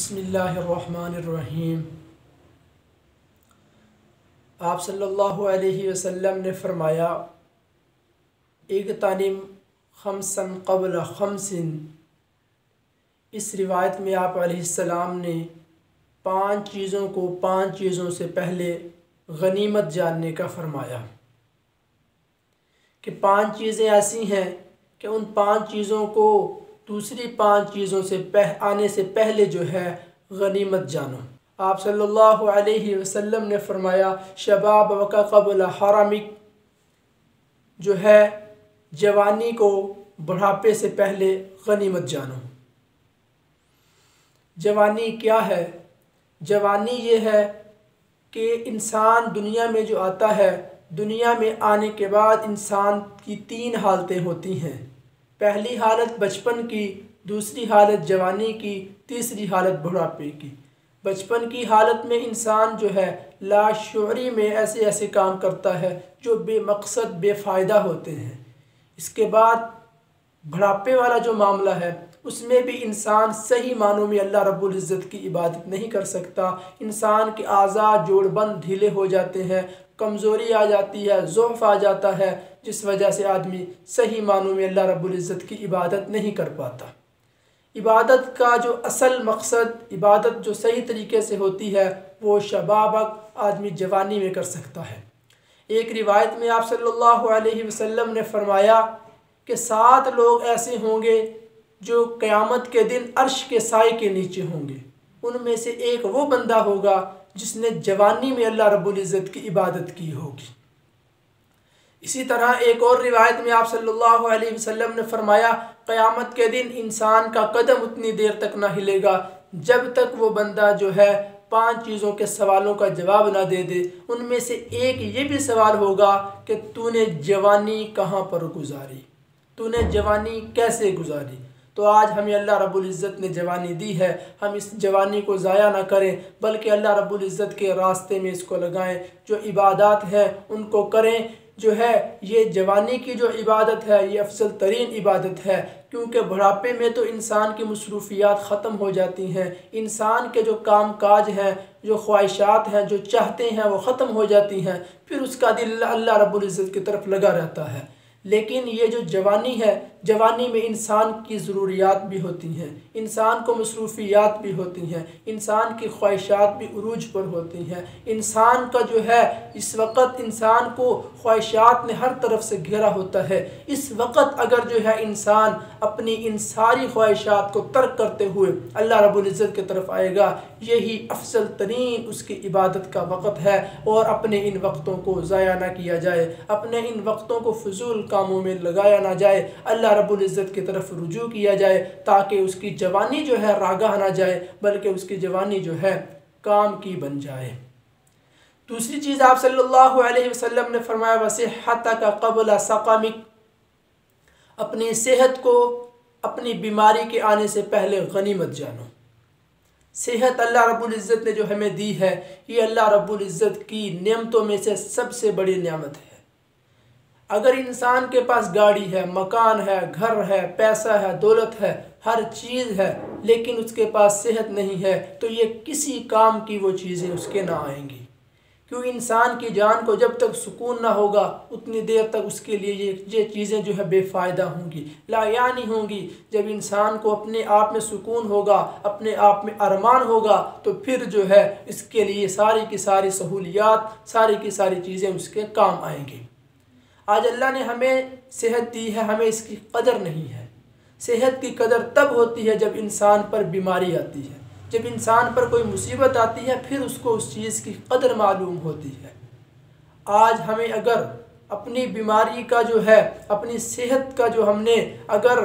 बिस्मिल्लाहिर्रहमानिर्रहीम। आप सल्लल्लाहु अलैहि वसल्लम ने फरमाया, इग़्तनिम खम्सन क़ब्ल खम्सिन। इस रिवायत में आप अलैहिस्सलाम ने 5 चीज़ों को 5 चीज़ों से पहले गनीमत जानने का फरमाया कि 5 चीज़ें ऐसी हैं कि उन 5 चीज़ों को दूसरी 5 चीज़ों से आने से पहले जो है गनीमत जानो। आप सल्लल्लाहु अलैहि वसल्लम ने फरमाया, शबाब वका क़ब्ल हरामिक, जो है जवानी को बुढ़ापे से पहले गनीमत जानो। जवानी क्या है? जवानी ये है कि इंसान दुनिया में जो आता है, दुनिया में आने के बाद इंसान की 3 हालतें होती हैं। पहली हालत बचपन की, दूसरी हालत जवानी की, तीसरी हालत बुढ़ापे की। बचपन की हालत में इंसान जो है लाशऊरी में ऐसे ऐसे काम करता है जो बेमकसद बेफ़ायदा होते हैं। इसके बाद बुढ़ापे वाला जो मामला है उसमें भी इंसान सही मानों में अल्लाह रब्बुल इज़्ज़त की इबादत नहीं कर सकता। इंसान के आज़ा जोड़बंद ढीले हो जाते हैं, कमज़ोरी आ जाती है, ज़ौफ़ आ जाता है, जिस वजह से आदमी सही मानों में अल्लाह रब्बुल इज़्ज़त की इबादत नहीं कर पाता। इबादत का जो असल मकसद, इबादत जो सही तरीके से होती है वो शबाबक आदमी जवानी में कर सकता है। एक रिवायत में आप सल्लल्लाहु अलैहि वसल्लम ने फरमाया कि 7 लोग ऐसे होंगे जो क़यामत के दिन अर्श के साए के नीचे होंगे। उनमें से एक वो बंदा होगा जिसने जवानी में अल्लाह रब्बुल इज़्ज़त की इबादत की होगी। इसी तरह एक और रिवायत में आप सल्लल्लाहु अलैहि वसल्लम ने फरमाया, क़यामत के दिन इंसान का कदम उतनी देर तक ना हिलेगा जब तक वो बंदा जो है 5 चीज़ों के सवालों का जवाब ना दे दे। उनमें से एक ये भी सवाल होगा कि तूने जवानी कहाँ पर गुजारी, तूने जवानी कैसे गुजारी। तो आज हमें अल्लाह रब्बुल इज़्ज़त ने जवानी दी है, हम इस जवानी को ज़ाया ना करें बल्कि अल्लाह रब्बुल इज़्ज़त के रास्ते में इसको लगाएं। जो इबादत हैं उनको करें। जो है ये जवानी की जो इबादत है ये अफसल तरीन इबादत है, क्योंकि बुढ़ापे में तो इंसान की मसरूफियात ख़त्म हो जाती हैं। इंसान के जो काम काज हैं, जो ख्वाहिशात हैं, जो चाहते हैं वो ख़त्म हो जाती हैं। फिर उसका दिल अल्लाह रब्बुल इज़्ज़त की तरफ लगा रहता है। लेकिन ये जो जवानी है, जवानी में इंसान की ज़रूरियात भी होती हैं, इंसान को मसरूफियात भी होती हैं, इंसान की ख्वाहिशात भी उरूज पर होती हैं। इंसान का जो है इस वक्त इंसान को ख्वाहिशात ने हर तरफ से घेरा होता है। इस वक्त अगर जो है इंसान अपनी इन सारी ख्वाहिशात को तर्क करते हुए अल्लाह रब्बुल इज़्ज़त की तरफ आएगा, यही अफसल तरीन उसकी इबादत का वक़्त है। और अपने इन वक्तों को ज़ाया ना किया जाए, अपने इन वक्तों को फजूल कामों में लगाया ना जाए, अल्लाह रब्बुल इज़्ज़त की तरफ रुजू किया जाए ताकि उसकी जवानी जो है रागाह ना जाए बल्कि उसकी जवानी जो है काम की बन जाए। दूसरी चीज़ आप सल्लल्लाहु अलैहि वसल्लम ने फरमाया, वसिहतक क़ब्ल सक़मिक, अपनी सेहत को अपनी बीमारी के आने से पहले गनीमत जानो। सेहत अल्लाह रब्बुल इज़्ज़त ने जो हमें दी है ये अल्लाह रब्बुल इज़्ज़त की नेमतों में से सबसे बड़ी नेमत है। अगर इंसान के पास गाड़ी है, मकान है, घर है, पैसा है, दौलत है, हर चीज़ है, लेकिन उसके पास सेहत नहीं है तो ये किसी काम की वो चीज़ें उसके ना आएंगी। क्यों? इंसान की जान को जब तक सुकून ना होगा उतनी देर तक उसके लिए ये चीज़ें जो है बेफ़ायदा होंगी, लायानी होंगी। जब इंसान को अपने आप में सुकून होगा, अपने आप में अरमान होगा, तो फिर जो है इसके लिए सारी की सारी सहूलियात, सारी की सारी चीज़ें उसके काम आएंगी। आज अल्लाह ने हमें सेहत दी है, हमें इसकी कदर नहीं है। सेहत की कदर तब होती है जब इंसान पर बीमारी आती है, जब इंसान पर कोई मुसीबत आती है, फिर उसको उस चीज़ की कदर मालूम होती है। आज हमें अगर अपनी बीमारी का जो है, अपनी सेहत का जो हमने अगर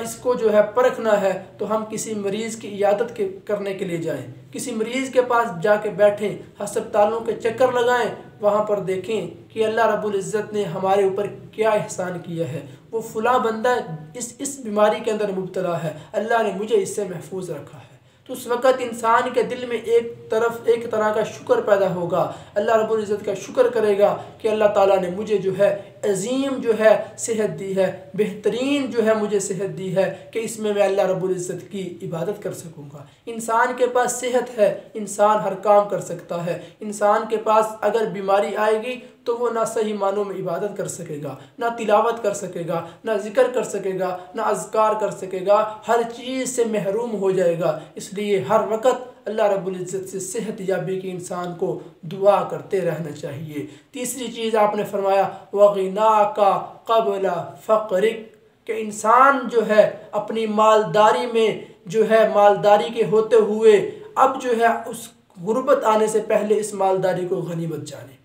इसको जो है परखना है तो हम किसी मरीज़ की इयादत करने के लिए जाएं, किसी मरीज़ के पास जाके बैठें, हस्पतालों के चक्कर लगाएं, वहाँ पर देखें कि अल्लाह रब्बुल इज़्ज़त ने हमारे ऊपर क्या एहसान किया है। वो फुला बंदा इस बीमारी के अंदर मुब्तला है, अल्लाह ने मुझे इससे महफूज रखा है। तो उस वक़्त इंसान के दिल में एक तरह का शुक्र पैदा होगा। अल्लाह रब्बुल इज़्ज़त का शुक्र करेगा कि अल्लाह ताला ने मुझे जो है अज़ीम जो है सेहत दी है, बेहतरीन जो है मुझे सेहत दी है कि इसमें मैं अल्लाह रब्बुल इज़्ज़त की इबादत कर सकूँगा। इंसान के पास सेहत है, इंसान हर काम कर सकता है। इंसान के पास अगर बीमारी आएगी तो वो ना सही मानों में इबादत कर सकेगा, ना तिलावत कर सकेगा, ना ज़िक्र कर सकेगा, ना अज़कार कर सकेगा, हर चीज़ से महरूम हो जाएगा। इसलिए हर वक़्त अल्लाह रब्बुल इज़्ज़त से सेहत याबी के इंसान को दुआ करते रहना चाहिए। तीसरी चीज़ आपने फरमाया वग़िना का क़ब्ल फ़क़रिक, कि इंसान जो है अपनी मालदारी में जो है मालदारी के होते हुए अब जो है उस गुर्बत आने से पहले इस मालदारी को गनीमत जाने।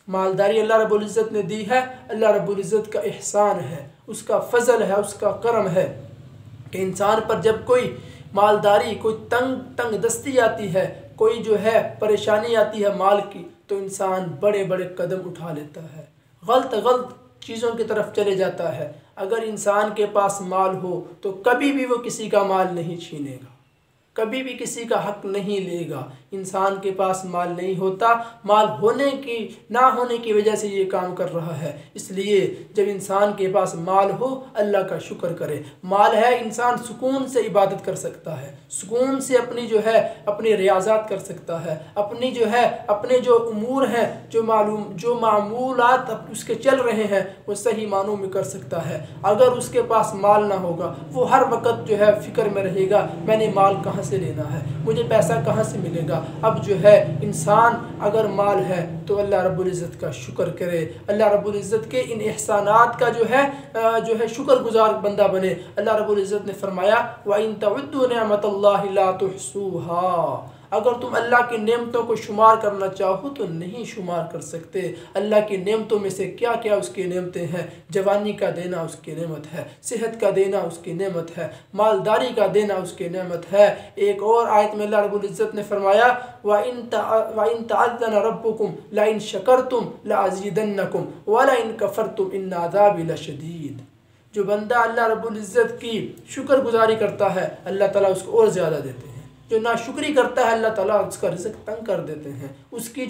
मालदारी अल्लाह रब्बुल इज़्ज़त ने दी है, अल्लाह रब्बुल इज़्ज़त का एहसान है, उसका फ़ज़ल है, उसका करम है कि इंसान पर जब कोई मालदारी, कोई तंग दस्ती आती है, कोई जो है परेशानी आती है माल की, तो इंसान बड़े बड़े कदम उठा लेता है, गलत चीज़ों की तरफ चले जाता है। अगर इंसान के पास माल हो तो कभी भी वो किसी का माल नहीं छीनेगा, कभी भी किसी का हक नहीं लेगा। इंसान के पास माल नहीं होता, माल ना होने की वजह से ये काम कर रहा है। इसलिए जब इंसान के पास माल हो अल्लाह का शुक्र करे। माल है, इंसान सुकून से इबादत कर सकता है, सुकून से अपनी जो है अपनी रियाज़ात कर सकता है, अपनी जो है अपने जो उमूर हैं, जो मामूलात उसके चल रहे हैं वो सही मानों में कर सकता है। अगर उसके पास माल ना होगा वो हर वक़्त जो है फ़िक्र में रहेगा, मैंने माल कहाँ से लेना है, मुझे पैसा कहाँ से मिलेगा। अब जो है इंसान अगर माल है तो अल्लाह रब्बुल इज़्ज़त का शुक्र करे, अल्लाह रब्बुल इज़्ज़त के इन एहसानात का जो है शुक्रगुजार बंदा बने। अल्लाह रब्बुल इज़्ज़त ने फरमाया व इन तउद्दू निअमतल्लाहि ला तुहसूहा, अगर तुम अल्लाह की नेमतों को शुमार करना चाहो तो नहीं शुमार कर सकते। अल्लाह की नेमतों में से क्या क्या उसकी नेमतें हैं। जवानी का देना उसकी नेमत है, सेहत का देना उसकी नेमत है, मालदारी का देना उसकी नेमत है। एक और आयत में अल्लाह रब्बुल इज़्ज़त ने फरमाया व इन तअज़्ज़न रब्बुकुम लइन शकरतुम लअज़ीदन्नकुम व लइन कफ़रतुम इन्न अज़ाबी लशदीद। जो बंदा अल्लाह रब्बुल इज़्ज़त की शुक्रगुजारी करता है अल्लाह ताला उसको और ज़्यादा देते हैं। जो नाशुक्री करता है अल्लाह ताला उसका रिज़्क़ तंग कर देते हैं। उसकी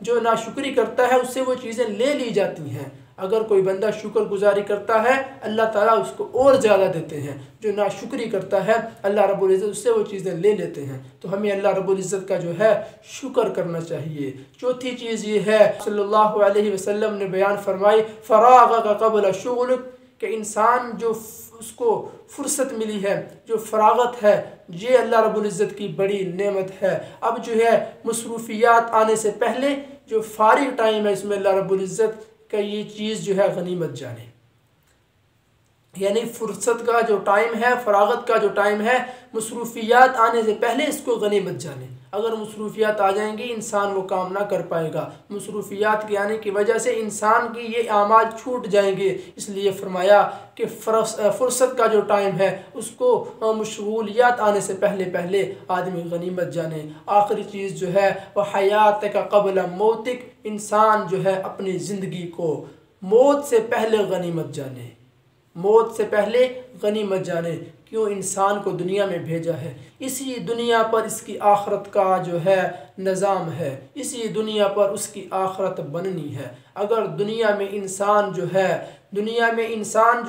जो नाशुक्री करता है उससे वो चीज़ें ले ली जाती हैं। अगर कोई बंदा शुक्रगुजारी करता है अल्लाह ताला उसको और ज़्यादा देते हैं। जो नाशुक्री करता है अल्लाह रब्बुल इज़्ज़त उससे वो चीज़ें ले लेते हैं। तो हमें अल्लाह रब्बुल इज़्ज़त का जो है शुक्र करना चाहिए। चौथी चीज़ ये है सल्लल्लाहु अलैहि वसल्लम ने बयान फरमाई फ़राग़ का क़ब्ल शुग़्लिक, कि इंसान जो उसको फुर्सत मिली है, जो फरागत है, ये अल्लाह रब्बुल इज़्ज़त की बड़ी नेमत है। अब जो है मसरूफियात आने से पहले जो फारिग टाइम है इसमें अल्लाह रब्बुल इज़्ज़त का ये चीज़ जो है गनीमत जाने, यानी फुर्सत का जो टाइम है, फरागत का जो टाइम है, मसरूफियात आने से पहले इसको गनीमत जाने। अगर मसरूफियात आ जाएंगी इंसान वो काम ना कर पाएगा। मसरूफियात के आने की वजह से इंसान की ये आमाल छूट जाएंगे। इसलिए फरमाया कि फुर्सत का जो टाइम है उसको मशगूलियात आने से पहले आदमी गनीमत जाने। आखिरी चीज़ जो है वह हयात का क़ब्ल मौतिक, इंसान जो है अपनी ज़िंदगी को मौत से पहले गनीमत जाने, मौत से पहले गनीमत जाने। क्यों इंसान को दुनिया में भेजा है, इसी दुनिया पर इसकी आखरत का जो है निज़ाम है, इसी दुनिया पर उसकी आखरत बननी है। अगर दुनिया में इंसान जो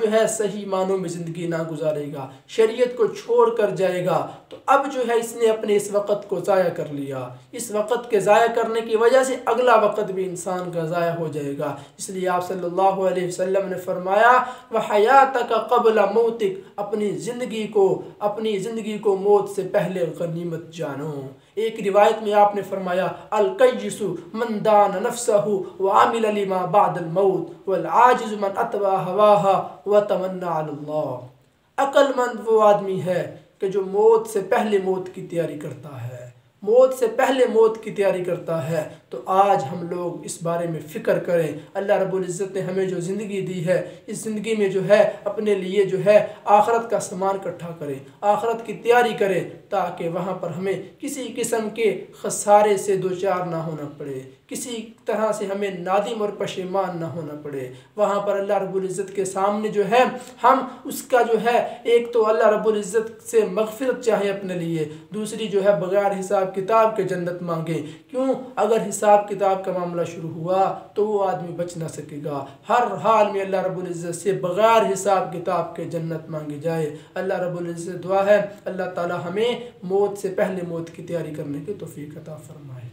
है सही मानों में ज़िंदगी ना गुजारेगा, शरीयत को छोड़ कर जाएगा, तो अब जो है इसने अपने इस वक़्त को ज़ाया कर लिया। इस वक़्त के ज़ाया करने की वजह से अगला वक़्त भी इंसान का ज़ाया हो जाएगा। इसलिए आप सल्लल्लाहु अलैहि वसल्लम ने फरमाया व हयातक क़ब्ल मौतिक, अपनी ज़िंदगी को मौत से पहले गनीमत जानो। एक रिवायत में आपने फरमाया अल कय्यिसु मन दान नफ्सहु व आमिल लिमा बअदल मौत वल आजिज़ु मन अतबा हवाहा व तमन्ना अल्लाह। अक्लमंद वो आदमी है कि जो मौत से पहले मौत की तैयारी करता है, मौत से पहले मौत की तैयारी करता है। तो आज हम लोग इस बारे में फ़िक्र करें। अल्लाह रब्बुल इज़्ज़त ने हमें जो ज़िंदगी दी है, इस ज़िंदगी में जो है अपने लिए जो है आखरत का सामान इकट्ठा करें, आखरत की तैयारी करें, ताकि वहाँ पर हमें किसी किस्म के खसारे से दो चार ना होना पड़े, किसी तरह से हमें नादिम और पशेमान ना होना पड़े। वहाँ पर अल्लाह रब्बुल इज़्ज़त के सामने जो है हम उसका जो है एक तो अल्लाह रब्बुल इज़्ज़त से मग़फ़िरत चाहें अपने लिए, दूसरी जो है बग़ैर हिसाब किताब के जन्नत मांगें। क्यों? अगर हिसाब किताब का मामला शुरू हुआ तो वो आदमी बच ना सकेगा। हर हाल में अल्लाह रब्बुल इज़्ज़त से बग़ैर हिसाब किताब के जन्नत मांगी जाए। अल्लाह रब्बुल इज़्ज़त दुआ है अल्लाह ताला हमें मौत से पहले मौत की तैयारी करने की तौफ़ीक़ अता फ़रमाए।